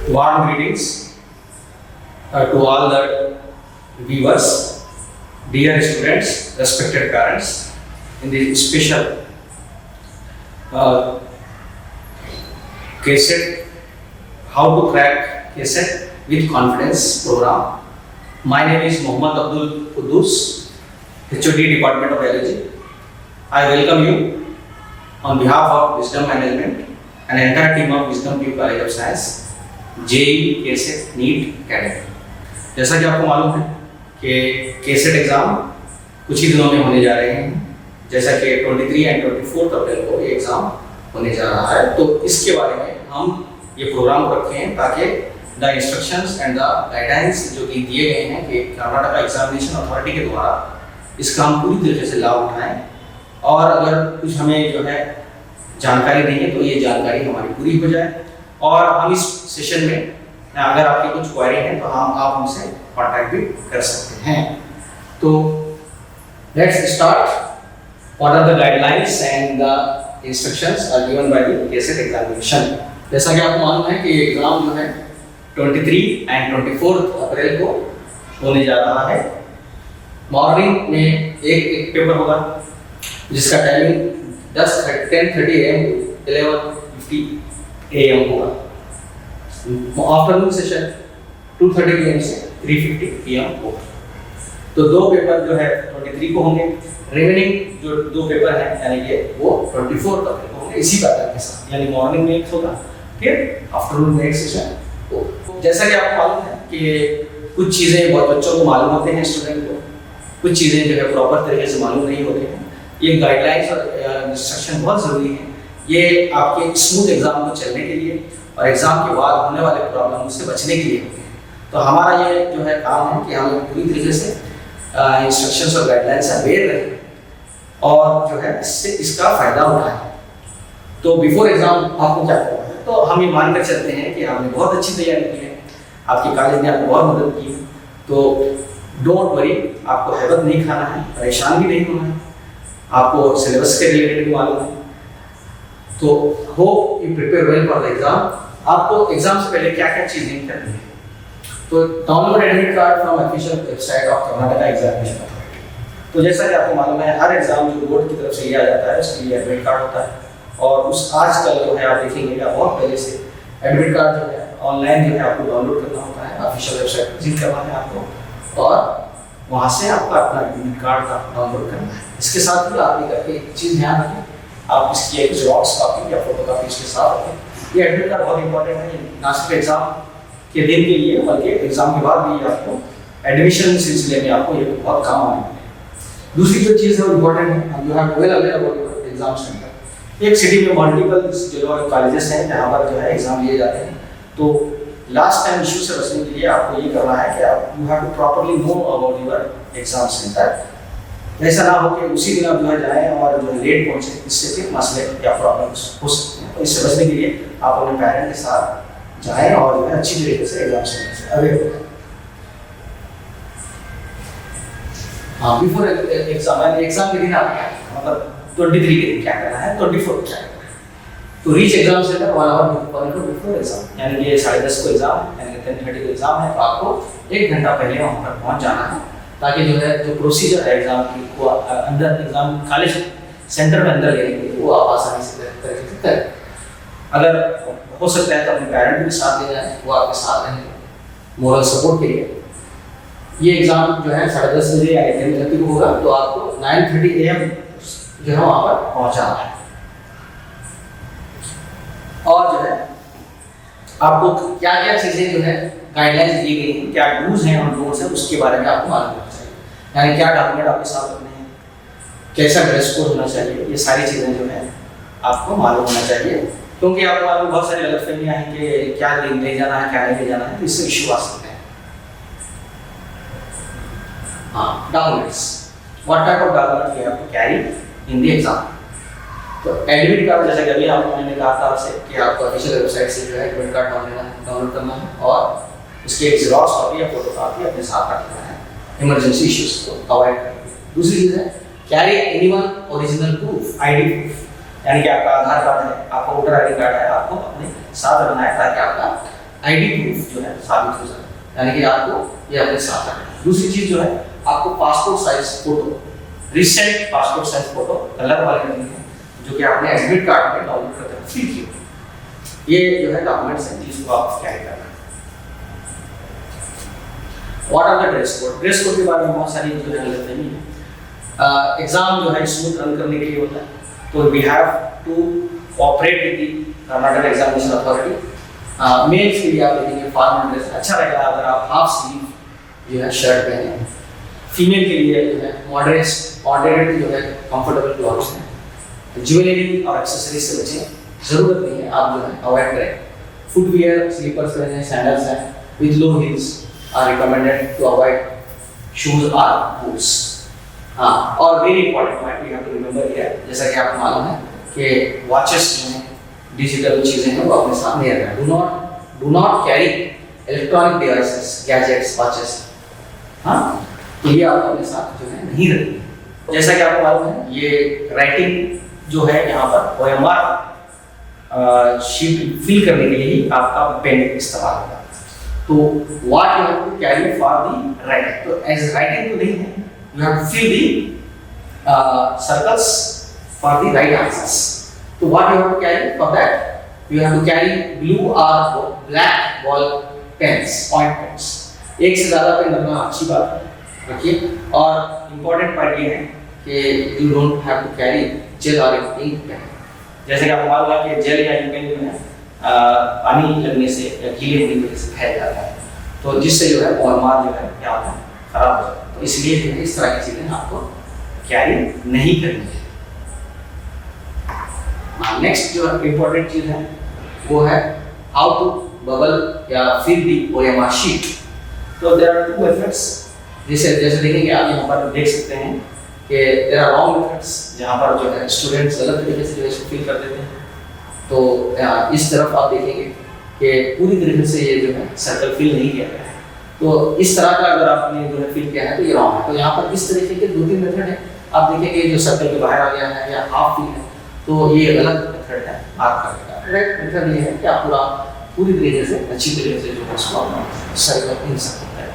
Warm greetings to all the viewers, dear students, respected parents, in this special KSET, how to crack KSET with confidence program. My name is Mohammad Abdul Quddus, HOD Department of Biology. I welcome you on behalf of Wisdom Management and entire team of Wisdom Tube College of Science, JEE, KSET, NEET, cadet. जैसा कि आपको मालूम है कि KSET exam कुछ ही दिनों में होने जा रहे हैं, जैसा कि 23 एंड 24 अप्रैल को ये एग्ज़ाम होने जा रहा है। तो इसके बारे में हम ये प्रोग्राम रखे हैं ताकि the instructions and the guidelines जो कि दिए गए हैं कि कर्नाटक एग्जामिनेशन अथॉरिटी के द्वारा इसका हम पूरी तरीके से लाभ उठाएं, और अगर कुछ हमें जो है जानकारी नहीं है तो ये जानकारी हमारी पूरी हो जाए। और हम इस सेशन में अगर आपकी कुछ क्वेरी है तो आप हमसे कांटेक्ट भी कर सकते हैं। तो let's start. What are the guidelines and the instructions are given by the KSET examination. जैसा कि आपको मालूम है कि एग्जाम जो है 23 एंड 24 अप्रैल को होने जा रहा है। मॉर्निंग में एक पेपर होगा जिसका टाइमिंग 10:30 AM to 11:50 AM होगा। आफ्टरनून सेशन 2:30 PM से 3:50 PM होगा। तो दो पेपर जो है 23 को होंगे, रिमेनिंग जो दो पेपर हैं यानी कि वो 24 तक होंगे इसी पैटर्न के साथ, यानी मॉर्निंग में एक होगा फिर आफ्टरनून में एक सेशन होगा। जैसा कि आपको मालूम है कि कुछ चीज़ें बहुत बच्चों को मालूम होते हैं, स्टूडेंट को कुछ चीज़ें जो है प्रॉपर तरीके से मालूम नहीं होते हैं। ये गाइडलाइंस और इंस्ट्रक्शन बहुत ज़रूरी है, ये आपके स्मूथ एग्जाम को चलने के लिए और एग्जाम के बाद होने वाले प्रॉब्लम से बचने के लिए होते हैं। तो हमारा ये जो है काम है कि हम पूरी तरीके से इंस्ट्रक्शंस और गाइडलाइंस अवेयर रहें और जो है इससे इसका फ़ायदा उठाएं। तो बिफोर एग्जाम आपको क्या करना है, तो हम ये मान कर चलते हैं कि आपने बहुत अच्छी तैयारी की है, आपके कॉलेज ने आपको बहुत मदद की, तो डोंट वरी, आपको हैबत नहीं खाना है, परेशान भी नहीं होना है, आपको सिलेबस के रिलेटेड भी मालूम है। तो hope you prepare well for the exam. आपको एग्जाम से पहले क्या क्या चीज़ें करनी है, तो download admit card from official website of Karnataka examination authority. तो जैसा कि आपको मालूम है हर एग्जाम जो बोर्ड की तरफ से लिया जाता है उसके लिए एडमिट कार्ड होता है, और उस आजकल जो है आप देखेंगे या बहुत पहले से एडमिट कार्ड जो है ऑनलाइन जो है आपको डाउनलोड करना होता है, ऑफिशियल वेबसाइट विजिट करना है आपको और वहाँ से आपका अपना एडमिट कार्ड का डाउनलोड करना है। इसके साथ ही आप ये करके एक चीज़ ध्यान रखें, आप इसकी एक ज़ेरॉक्स कॉपी या फोटो कॉपी इसके साथ रखें। ये एडमिट कार्ड बहुत इंपॉर्टेंट है, ना सिर्फ एग्जाम के दिन के लिए बल्कि एग्जाम के बाद भी आपको एडमिशन सिलसिले में आपको ये बहुत काम आने वाले हैं। दूसरी जो चीज़ है वो इम्पोर्टेंट है, you have well aware about your exam centre. एक सिटी में मल्टीपल जो कॉलेजेस हैं जहाँ पर जो है एग्जाम लिए जाते हैं, तो लास्ट टाइम इशू से बचने के लिए आपको ये करना है कि आप you have to properly know about your exam centre. ऐसा ना हो कि उसी दिन आप जो है जाएँ और जो है लेट पहुँचे, इससे फिर मसले या प्रॉब्लम्स हो सकते हैं। तो इससे बचने के लिए आप अपने पेरेंट के साथ जाएँ और जो है अच्छी तरीके से एग्जाम सेंटर से अवेयर हो जाए। हाँ, बिफोर एग्जाम के दिन आप क्या मतलब 23 के दिन क्या करना है, 24 को क्या करना है, तो reach exam centre 1 hour before exam, यानी कि 10:30 को एग्जाम यानी 10:30 को एग्जाम है, तो आपको 1 घंटा पहले वहाँ पर पहुँच जाना है ताकि जो है जो प्रोसीजर है एग्जाम की वो अंदर एग्जाम कॉलेज सेंटर में अंदर लेने के लिए वो आप आसानी से करें। अगर हो सकता है तो अपने पेरेंट भी साथ ले जाएं, वो आपके साथ रहेंगे मोरल सपोर्ट के लिए। ये एग्जाम जो है 10:30 बजे या 10:30 को होगा, तो आपको 9:30 AM जो है वहाँ पर पहुँचाना है। और जो है आपको क्या क्या चीज़ें जो है गाइडलाइंस दी गई हैं, क्या डूज हैं और डोंट्स हैं, उसके बारे में आपको मालूम होना चाहिए। यानी क्या डॉक्यूमेंट आपके साथ रखने हैं, कैसा ड्रेस कोड होना चाहिए, ये सारी चीज़ें जो है आपको मालूम होना चाहिए, क्योंकि आपको मालूम बहुत सारी गलतफहमियां हैं कि क्या ले जाना है क्या नहीं ले जाना है, तो इससे इशू आ सकते हैं। हाँ, documents, what type of document you have to carry in the exam. तो एडमिट कार्ड, जैसे कि अभी आपको मैंने कहा था आपसे कि आपको ऑफिशियल वेबसाइट से जो है एडमिट कार्ड डाउनलोड करना है और उसके एक ज़ेरॉक्स कॉपी या फोटो कॉपी अपने साथ रखना है इमरजेंसी इश्यूज को अवॉइड करके। दूसरी चीज़ है carry anyone original proof, ID proof, यानी कि आपका आधार कार्ड है, आपका वोटर आईडी कार्ड है, आपको अपने साथ रखना है ताकि आपका आईडी प्रूफ जो है साबित हो जाए, यानी कि आपको ये अपने साथ रखना है। दूसरी चीज जो है आपको passport size photo, recent passport size photo colour वाले नहीं है, जो कि आपने एडमिट कार्ड में डाउनलोड करके फ्री किए, ये जो है डॉक्यूमेंट्स हैं जिसको आप कैरी करना है। What are the dress code? Dress code के बारे में बहुत सारी जो है गलत नहीं है। एग्जाम जो है स्मूथ रन करने के लिए होता है, तो we have to cooperate with the Karnataka examination authority. Males के लिए आप देखेंगे फॉर्मल ड्रेस अच्छा रहेगा अगर आप हाफ स्लीव जो है शर्ट पहने। फीमेल के लिए जो है मॉडरेट जो है कंफर्टेबल क्लॉथ्स हैं। ज्वेलरी और एक्सेसरीज से बचें, जरूरत नहीं है आप जो है अवॉइड करें। फुटवियर स्लीपर्स पहने, सैंडल्स हैं with low heels are recommended to avoid shoes और बूट्स। हाँ, और very important point we have to remember here, जैसा कि आपको मालूम है कि वॉचेस जो हैं डिजिटल चीजें हैं वो अपने साथ नहीं रखना। Do not carry electronic devices, gadgets, watches. हाँ, तो ये आप अपने साथ जो है नहीं रखना। जैसा कि आपको मालूम है ये राइटिंग जो है यहाँ पर OMR शीट फिल करने के लिए ही आपका पेन इस्तेमाल होगा। तो what you have to carry for the writing, तो एज राइटिंग तो नहीं है, you have to fill the circles for the right answers. So what you have to carry for that? You have to carry blue or black ball pens, point pens. एक से ज़्यादा pen रखना अच्छी बात है, रखिए। और इम्पोर्टेंट पार्ट ये है कि you don't have to carry gel or ink pen. जैसे कि आपको मालूम है कि जेल या इंक पेन जो है पानी लगने से या गीले होने की वजह से फैल जाता है, तो जिससे जो है OMR जो है क्या होता है खराब हो जाता है। तो इसलिए जो है इस तरह की चीजें आपको कैरी नहीं करनी है। नेक्स्ट जो इंपॉर्टेंट चीज है वो है हाउ टू बबल या फिल दी OMR शीट। तो देयर आर टू मेथड्स, जैसे देखेंगे आप यहाँ पर देख सकते हैं कि देयर आर रॉन्ग मेथड्स, जहाँ पर जो है स्टूडेंट्स गलत तरीके से जो है इसको फिल कर देते हैं। तो इस तरफ आप देखेंगे कि पूरी तरीके से ये जो है सर्कल फिल नहीं किया गया है। तो इस तरह का अगर आपने जो है फिल किया है तो ये रॉन्ग है। तो यहाँ पर इस तरीके के 2-3 मेथड है, आप देखेंगे जो सर्कल के बाहर आ गया है या हाफ फिल है, तो ये गलत मेथड है आपका। राइट मेथड ये है कि आप पूरी तरीके से अच्छी तरीके से जो है उसको सर्कल इन सकते हैं।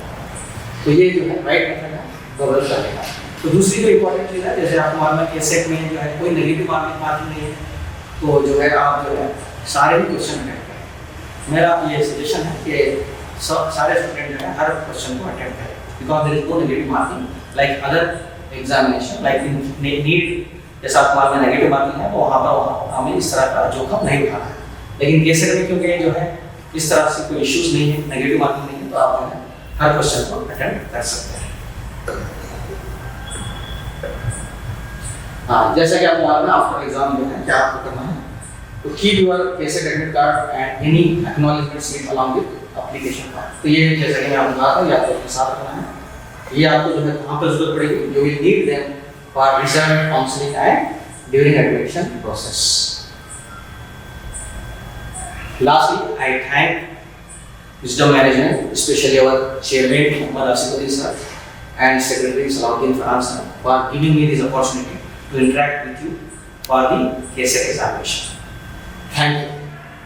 तो ये जो है राइट मेथड है बबल करने का। तो दूसरी जो इंपॉर्टेंट चीज़ है, जैसे आपको मालूम है कि सेट में जो है कोई नेगेटिव मार्किंग नहीं है, तो जो है आप जो है सारे भी क्वेश्चन अटेम्प्ट करें। मेरा ये सजेशन है कि सारे स्टूडेंट जो है हर क्वेश्चन को अटेम्प्ट करें, because there is no negative marking like other examination like in NEET. जैसा आपको मालूम है नेगेटिव मार्किंग है, तो वहाँ पर हमें इस तरह का जोखिम नहीं उठाना है। लेकिन केसेट में क्योंकि जो है इस तरह से कोई इश्यूज नहीं है, नेगेटिव मार्किंग नहीं है, तो आप जो है हर क्वेश्चन को अटेम्प्ट कर सकते हैं। हाँ, जैसा कि आपको मालूम है आफ्टर एग्जाम जो है क्या आपको करना है, तो keep your cassette admit card and any acknowledgement slip along with application card. तो ये जैसा कि मैं आपको कहा था ये आपको अपने साथ रखना है। ये आपको जो है कहाँ पर जरूरत पड़ेगी, you will need them for result counselling and during admission process. Lastly I thank wisdom management, specially our chairman Muhammad Asifuddin sir and secretary Salahuddin Farhan sir for giving me this opportunity to interact with you for the KSET examination. Thank you.